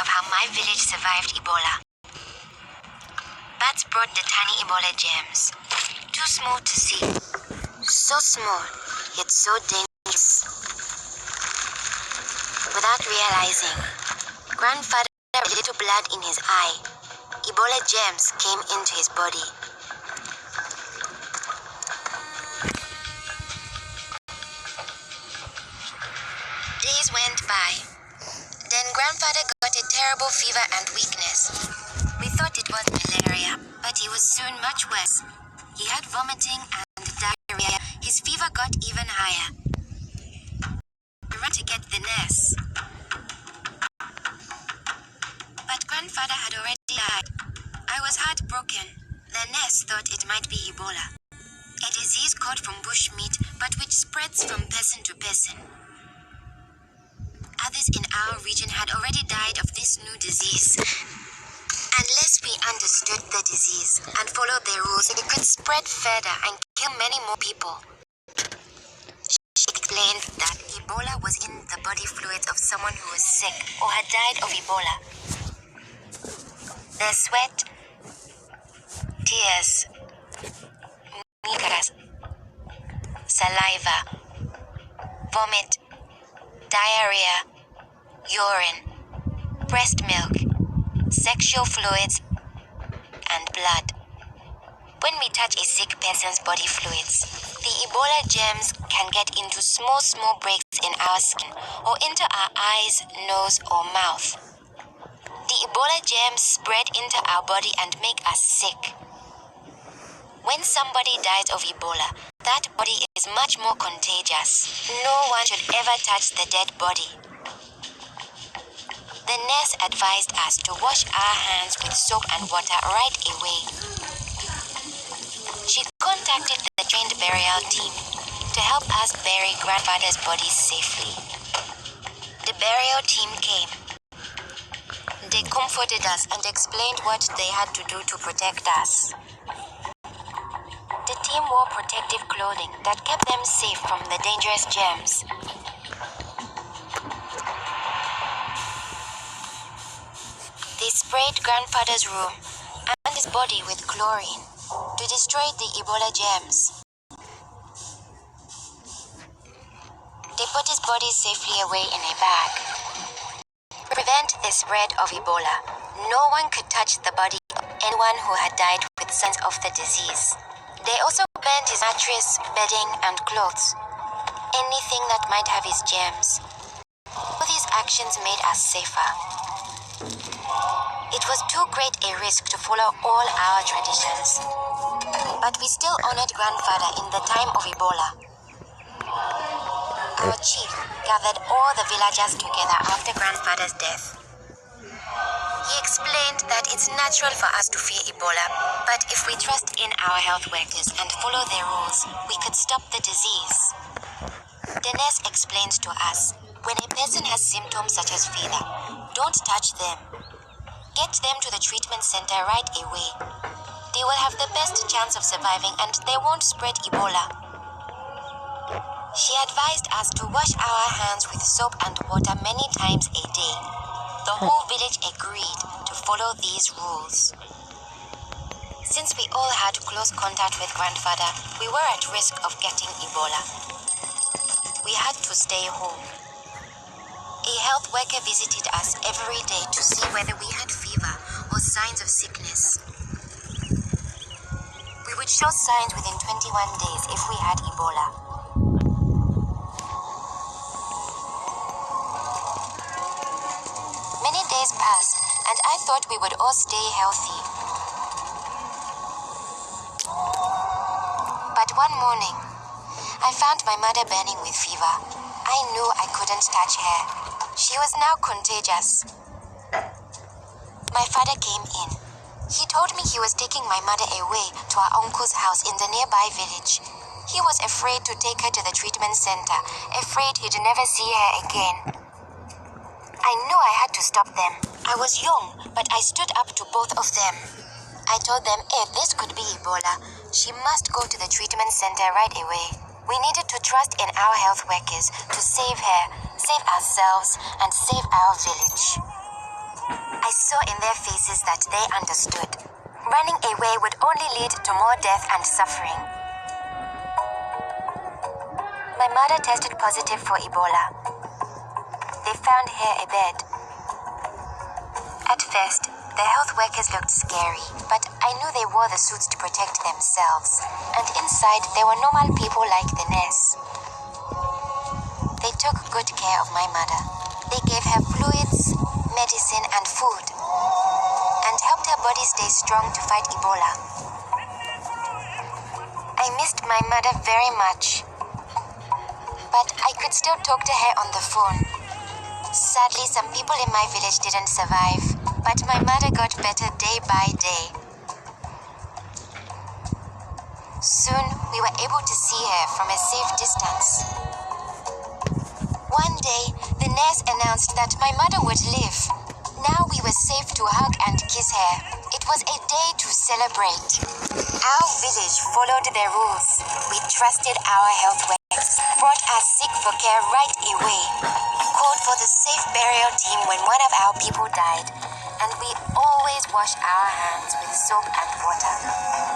of how my village survived Ebola. Bats brought the tiny Ebola gems. Too small to see. So small, yet so dangerous. Without realizing, grandfather had a little blood in his eye. Ebola gems came into his body. Days went by. Then grandfather got a terrible fever and weakness. We thought it was malaria, but he was soon much worse. He had vomiting and diarrhea. His fever got even higher. We ran to get the nurse. But grandfather had already died. I was heartbroken. The nurse thought it might be Ebola, a disease caught from bush meat, but which spreads from person to person. Others in our region had already died of this new disease. Unless we understood the disease and followed the rules, it could spread further and kill many more people. She explained that Ebola was in the body fluids of someone who was sick or had died of Ebola. Their sweat, tears, mucus, saliva, vomit, diarrhea, urine, breast milk, sexual fluids, and blood. When we touch a sick person's body fluids, the Ebola germs can get into small breaks in our skin or into our eyes, nose, or mouth. The Ebola germs spread into our body and make us sick. When somebody dies of Ebola, that body is much more contagious. No one should ever touch the dead body. The nurse advised us to wash our hands with soap and water right away. She contacted the trained burial team to help us bury grandfather's body safely. The burial team came. They comforted us and explained what they had to do to protect us. The team wore protective clothing that kept them safe from the dangerous germs. They sprayed grandfather's room and his body with chlorine to destroy the Ebola germs. They put his body safely away in a bag. To prevent the spread of Ebola, no one could touch the body of anyone who had died with signs of the disease. They also burned his mattress, bedding, and clothes. Anything that might have his germs. All these actions made us safer. It was too great a risk to follow all our traditions. But we still honored grandfather in the time of Ebola. Our chief gathered all the villagers together after grandfather's death. He explained that it's natural for us to fear Ebola, but if we trust in our health workers and follow their rules, we could stop the disease. The nurse explained to us, when a person has symptoms such as fever, don't touch them. Get them to the treatment center right away. They will have the best chance of surviving and they won't spread Ebola. She advised us to wash our hands with soap and water many times a day. The whole village agreed to follow these rules. Since we all had close contact with grandfather, we were at risk of getting Ebola. We had to stay home. A health worker visited us every day to see whether we had fever or signs of sickness. We would show signs within 21 days if we had Ebola. Many days passed, and I thought we would all stay healthy. But one morning, I found my mother burning with fever. I knew I couldn't touch her. She was now contagious. My father came in. He told me he was taking my mother away to our uncle's house in the nearby village. He was afraid to take her to the treatment center, afraid he'd never see her again. I knew I had to stop them. I was young, but I stood up to both of them. I told them if this could be Ebola, she must go to the treatment center right away. We needed to trust in our health workers to save her, save ourselves, and save our village. I saw in their faces that they understood. Running away would only lead to more death and suffering. My mother tested positive for Ebola. They found her a bed. At first, the health workers looked scary, but I knew they wore the suits to protect themselves. And inside, they were normal people like the nurse. They took good care of my mother. They gave her fluids, medicine, and food, and helped her body stay strong to fight Ebola. I missed my mother very much, but I could still talk to her on the phone. Sadly, some people in my village didn't survive, but my mother got better day by day. Soon, we were able to see her from a safe distance. One day, the nurse announced that my mother would live. Now we were safe to hug and kiss her. It was a day to celebrate. Our village followed the rules. We trusted our health workers, brought us sick for care right away, called for the safe burial team when one of our people died, and we always wash our hands with soap and water.